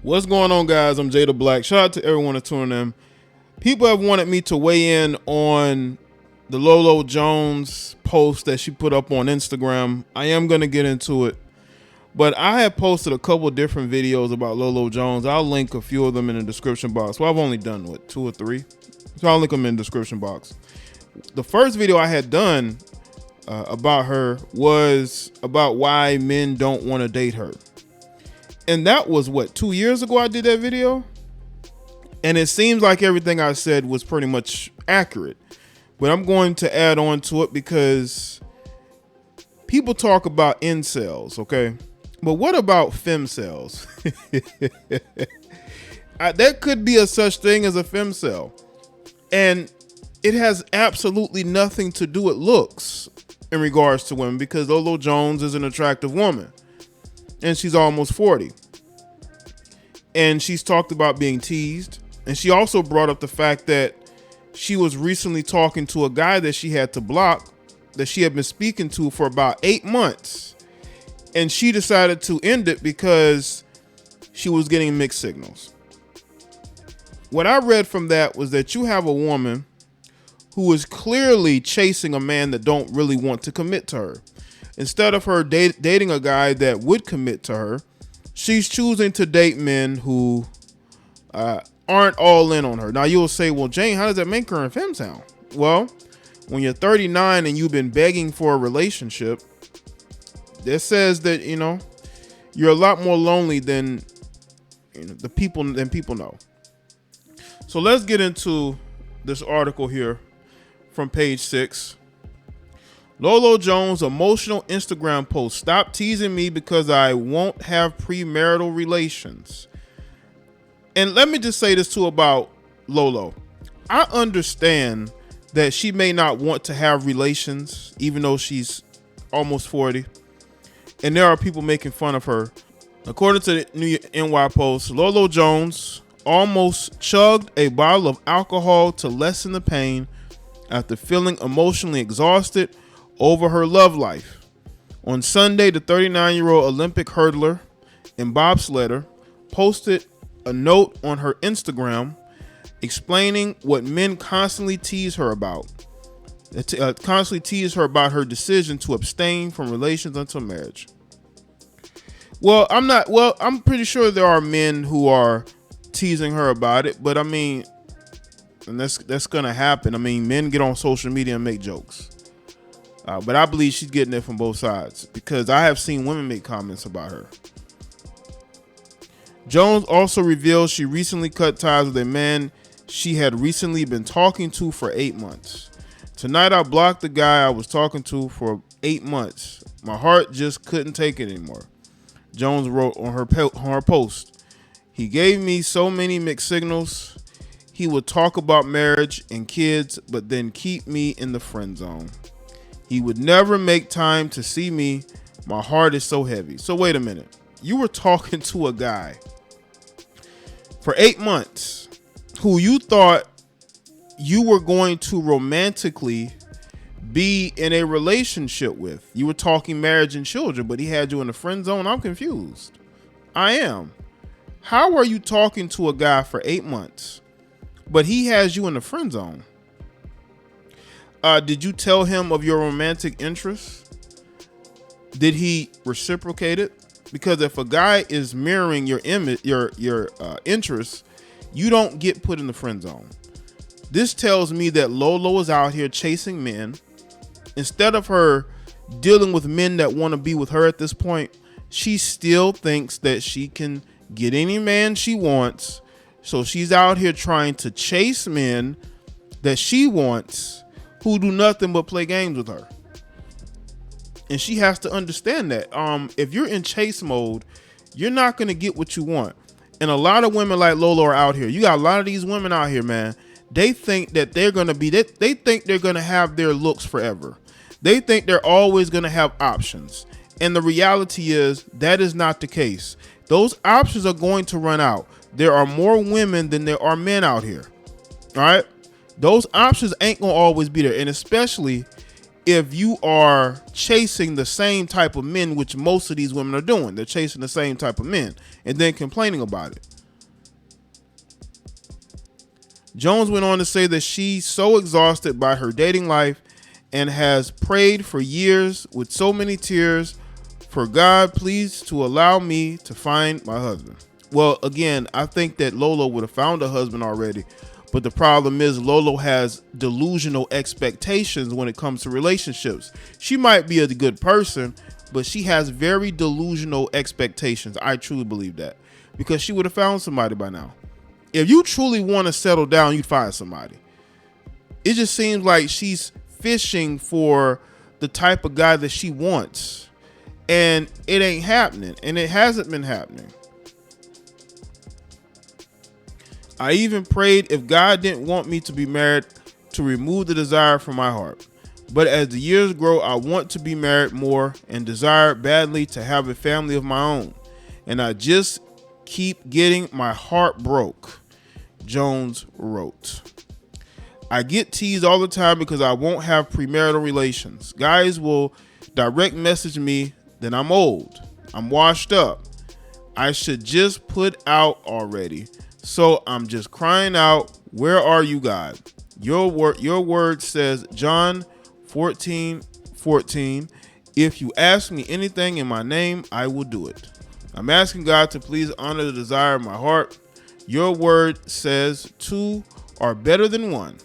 What's going on, guys? I'm Jay the Black. Shout out to everyone that's tuning in. People have wanted me to weigh in on the Lolo Jones post that she put up on Instagram. I am going to get into it, but I have posted a couple different videos about Lolo Jones. I'll link a few of them in the description box. Well, I've only done, 2 or 3? So I'll link them in the description box. The first video I had done about her was about why men don't want to date her. And that was 2 years ago I did that video. And it seems like everything I said was pretty much accurate. But I'm going to add on to it because people talk about incels, okay? But what about femcels? There could be a such thing as a femcel. And it has absolutely nothing to do with looks in regards to women, because Lolo Jones is an attractive woman. And she's almost 40. And she's talked about being teased. And she also brought up the fact that she was recently talking to a guy that she had to block, that she had been speaking to for about 8 months. And she decided to end it because she was getting mixed signals. What I read from that was that you have a woman who is clearly chasing a man that don't really want to commit to her. Instead of her dating a guy that would commit to her, she's choosing to date men who aren't all in on her. Now you'll say, well, Jane, how does that make her a femcel? Well, when you're 39 and you've been begging for a relationship, that says that, you're a lot more lonely than people know. So let's get into this article here from page 6. Lolo Jones emotional Instagram post: stop teasing me because I won't have premarital relations. And let me just say this too about Lolo. I understand that she may not want to have relations, even though she's almost 40. And there are people making fun of her. According to the New NY Post, Lolo Jones almost chugged a bottle of alcohol to lessen the pain after feeling emotionally exhausted over her love life. On Sunday, the 39-year-old Olympic hurdler and bobsledder posted a note on her Instagram explaining what men constantly tease her about. Her decision to abstain from relations until marriage. I'm pretty sure there are men who are teasing her about it, but and that's gonna happen. Men get on social media and make jokes. But I believe she's getting it from both sides, because I have seen women make comments about her. Jones also revealed she recently cut ties with a man she had recently been talking to for 8 months. Tonight I blocked the guy I was talking to for 8 months. My heart just couldn't take it anymore. Jones wrote on her post. He gave me so many mixed signals. He would talk about marriage and kids, but then keep me in the friend zone. He would never make time to see me. My heart is so heavy. So wait a minute. You were talking to a guy for 8 months who you thought you were going to romantically be in a relationship with. You were talking marriage and children, but he had you in the friend zone. I'm confused. I am. How are you talking to a guy for 8 months, but he has you in the friend zone? Did you tell him of your romantic interest? Did he reciprocate it? Because if a guy is mirroring your image, your interests, you don't get put in the friend zone. This tells me that Lolo is out here chasing men. Instead of her dealing with men that want to be with her at this point, she still thinks that she can get any man she wants. So she's out here trying to chase men that she wants, who do nothing but play games with her. And she has to understand that. If you're in chase mode, you're not going to get what you want. And a lot of women like Lolo are out here. You got a lot of these women out here, man. They think that they're going to be, they think they're going to have their looks forever. They think they're always going to have options. And the reality is that is not the case. Those options are going to run out. There are more women than there are men out here. All right. Those options ain't gonna always be there. And especially if you are chasing the same type of men, which most of these women are doing. They're chasing the same type of men and then complaining about it. Jones went on to say that she's so exhausted by her dating life and has prayed for years with so many tears for God, please to allow me to find my husband. Well, again, I think that Lolo would have found a husband already, but the problem is Lolo has delusional expectations when it comes to relationships. She might be a good person, but she has very delusional expectations. I truly believe that, because she would have found somebody by now. If you truly want to settle down, you'd find somebody. It just seems like she's fishing for the type of guy that she wants, and it ain't happening, and it hasn't been happening. I even prayed if God didn't want me to be married to remove the desire from my heart. But as the years grow, I want to be married more and desire badly to have a family of my own. And I just keep getting my heart broke, Jones wrote. I get teased all the time because I won't have premarital relations. Guys will direct message me that I'm old, I'm washed up, I should just put out already. So I'm just crying out, where are you, God? Your word says, John 14:14, if you ask me anything in my name, I will do it. I'm asking God to please honor the desire of my heart. Your word says two are better than one.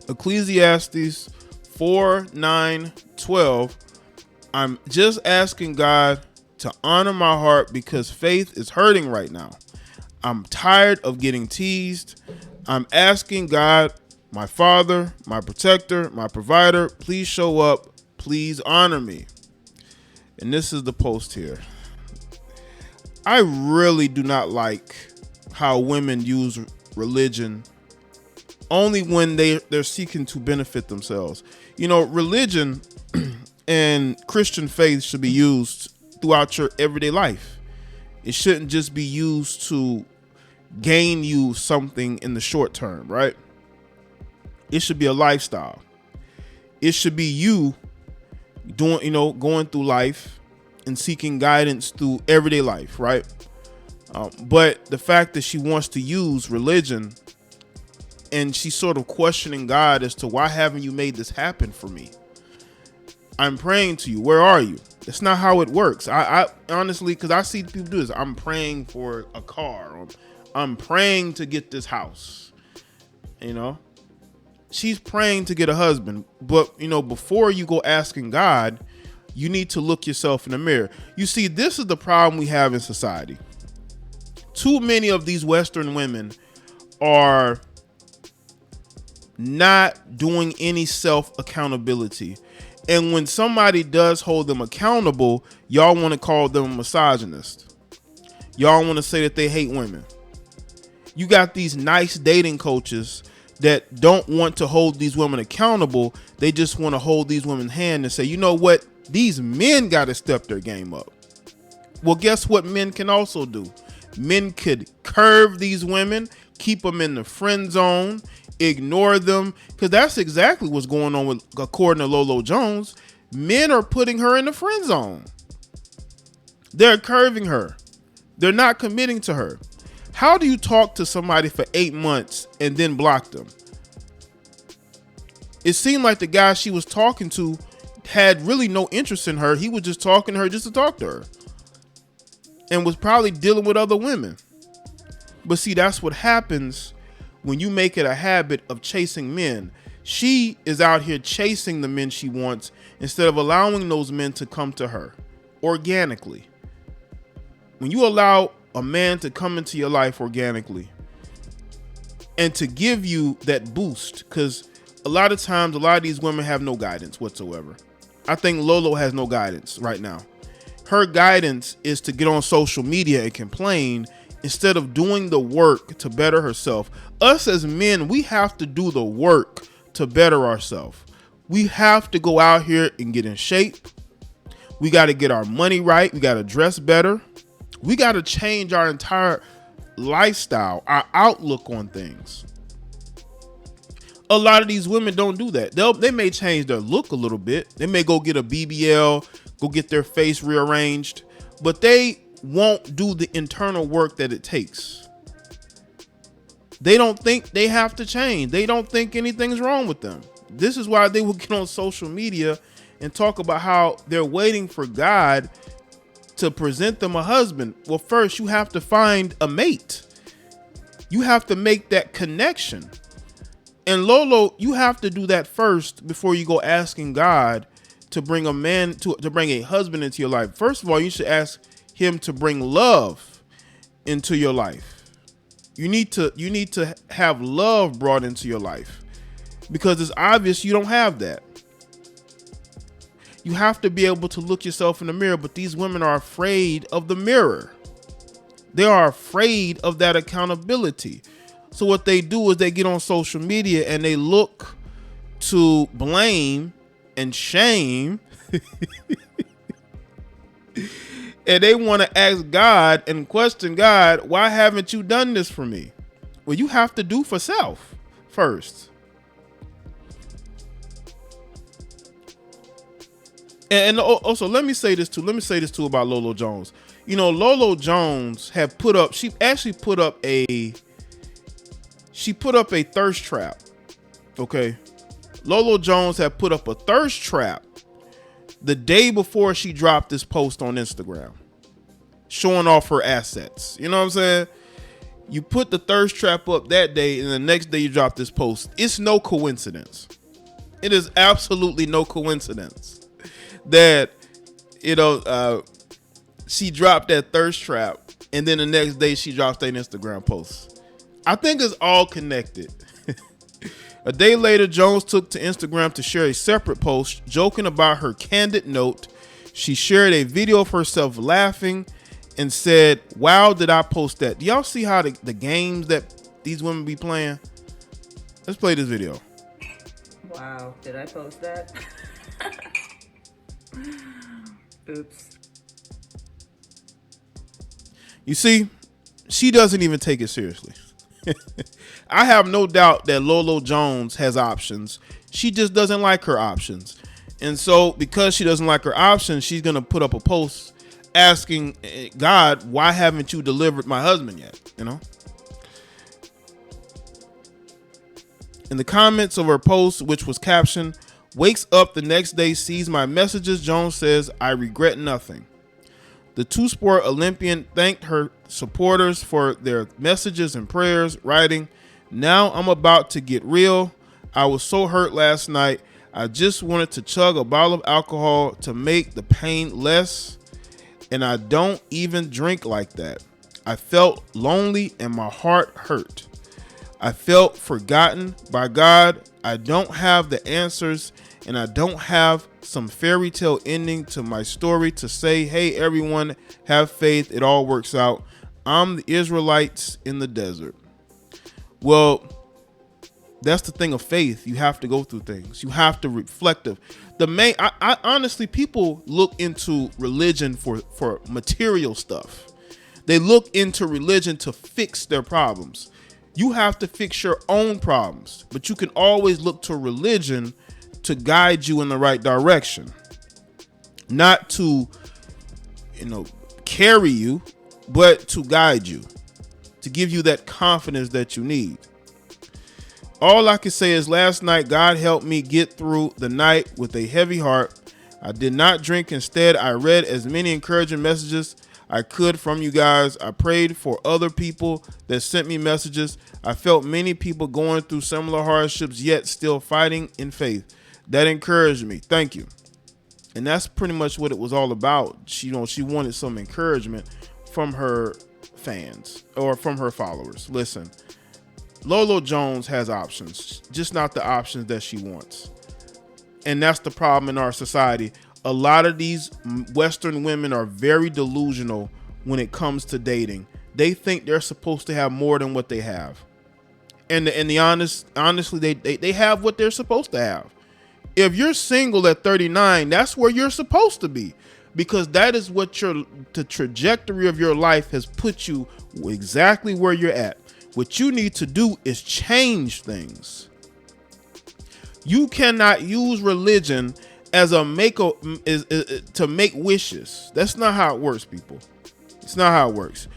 Ecclesiastes 4:9-12. I'm just asking God to honor my heart because faith is hurting right now. I'm tired of getting teased. I'm asking God, my father, my protector, my provider, please show up. Please honor me. And this is the post here. I really do not like how women use religion only when they're seeking to benefit themselves. You know, religion and Christian faith should be used throughout your everyday life. It shouldn't just be used to gain you something in the short term, right? It should be a lifestyle. It should be you going through life and seeking guidance through everyday life, right? But the fact that she wants to use religion and she's sort of questioning God as to why haven't you made this happen for me? I'm praying to you. Where are you? That's not how it works. I honestly, because I see people do this. I'm praying for a car. Or I'm praying to get this house. You know, she's praying to get a husband. But, before you go asking God, you need to look yourself in the mirror. You see, this is the problem we have in society. Too many of these Western women are not doing any self-accountability. And when somebody does hold them accountable, y'all want to call them a misogynist. Y'all want to say that they hate women. You got these nice dating coaches that don't want to hold these women accountable. They just want to hold these women's hand and say, you know what? These men got to step their game up. Well, guess what men can also do? Men could curve these women, keep them in the friend zone, ignore them, because that's exactly what's going on with, according to Lolo Jones. Men are putting her in the friend zone. They're curving her. They're not committing to her. How do you talk to somebody for 8 months and then block them? It seemed like the guy she was talking to had really no interest in her. He was just talking to her just to talk to her, and was probably dealing with other women. But see, that's what happens when you make it a habit of chasing men. She is out here chasing the men she wants instead of allowing those men to come to her organically. When you allow a man to come into your life organically and to give you that boost, because a lot of times, a lot of these women have no guidance whatsoever. I think Lolo has no guidance right now. Her guidance is to get on social media and complain instead of doing the work to better herself. Us as men, we have to do the work to better ourselves. We have to go out here and get in shape. We got to get our money right. We got to dress better. We got to change our entire lifestyle, our outlook on things. A lot of these women don't do that. They may change their look a little bit. They may go get a BBL, go get their face rearranged, but they won't do the internal work that it takes. They don't think they have to change. They don't think anything's wrong with them. This is why they will get on social media and talk about how they're waiting for God to present them a husband. Well, first you have to find a mate. You have to make that connection. And Lolo, you have to do that first before you go asking God to bring a man to bring a husband into your life. First of all, you should ask him to bring love into your life. You need to have love brought into your life, because it's obvious you don't have that. You have to be able to look yourself in the mirror, but these women are afraid of the mirror. They are afraid of that accountability. So what they do is they get on social media and they look to blame and shame and they want to ask God and question God, why haven't you done this for me? Well, you have to do for self first. And also, let me say this too about Lolo Jones. You know, Lolo Jones had she put up a thirst trap. Okay. Lolo Jones had put up a thirst trap the day before she dropped this post on Instagram, showing off her assets. You know what I'm saying? You put the thirst trap up that day, and the next day you drop this post. It's no coincidence. It is absolutely no coincidence that, you know, she dropped that thirst trap, and then the next day she drops that Instagram post. I think it's all connected. A day later, Jones took to Instagram to share a separate post joking about her candid note. She shared a video of herself laughing and said, "Wow, did I post that?" Do y'all see how the games that these women be playing? Let's play this video. Wow, did I post that? Oops. You see, she doesn't even take it seriously. I have no doubt that Lolo Jones has options. She just doesn't like her options. And so because she doesn't like her options, she's going to put up a post asking God, why haven't you delivered my husband yet? You know? In the comments of her post, which was captioned, "Wakes up the next day, sees my messages," Jones says, "I regret nothing." The two-sport Olympian thanked her supporters for their messages and prayers, writing, "Now I'm about to get real. I was so hurt last night. I just wanted to chug a bottle of alcohol to make the pain less, and I don't even drink like that. I felt lonely and my heart hurt. I felt forgotten by God. I don't have the answers, and I don't have some fairy tale ending to my story to say, hey, everyone, have faith. It all works out. I'm the Israelites in the desert." Well, that's the thing of faith. You have to go through things. You have to reflect. I honestly, people look into religion for material stuff. They look into religion to fix their problems. You have to fix your own problems, but you can always look to religion to guide you in the right direction, not to, carry you, but to guide you, to give you that confidence that you need. All I can say is last night, God helped me get through the night with a heavy heart. I did not drink. Instead, I read as many encouraging messages I could from you guys. I prayed for other people that sent me messages. I felt many people going through similar hardships, yet still fighting in faith. That encouraged me. Thank you. And that's pretty much what it was all about. She wanted some encouragement from her fans or from her followers. Listen, Lolo Jones has options, just not the options that she wants. And that's the problem in our society. A lot of these Western women are very delusional when it comes to dating. They think they're supposed to have more than what they have. And honestly, they have what they're supposed to have. If you're single at 39, that's where you're supposed to be, because that is what the trajectory of your life has put you exactly where you're at. What you need to do is change things. You cannot use religion as to make wishes. That's not how it works, people. It's not how it works.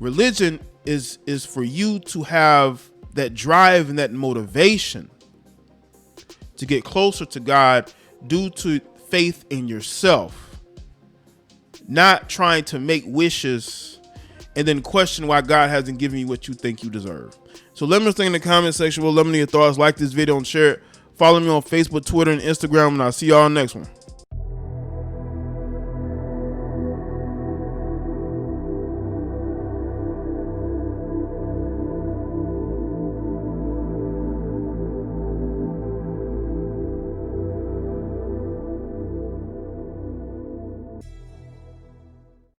Religion is for you to have that drive and that motivation to get closer to God due to faith in yourself, not trying to make wishes and then question why God hasn't given you what you think you deserve. So let me know in the comment section. Let me know your thoughts. Like this video and share it. Follow me on Facebook, Twitter, and Instagram, and I'll see y'all next one.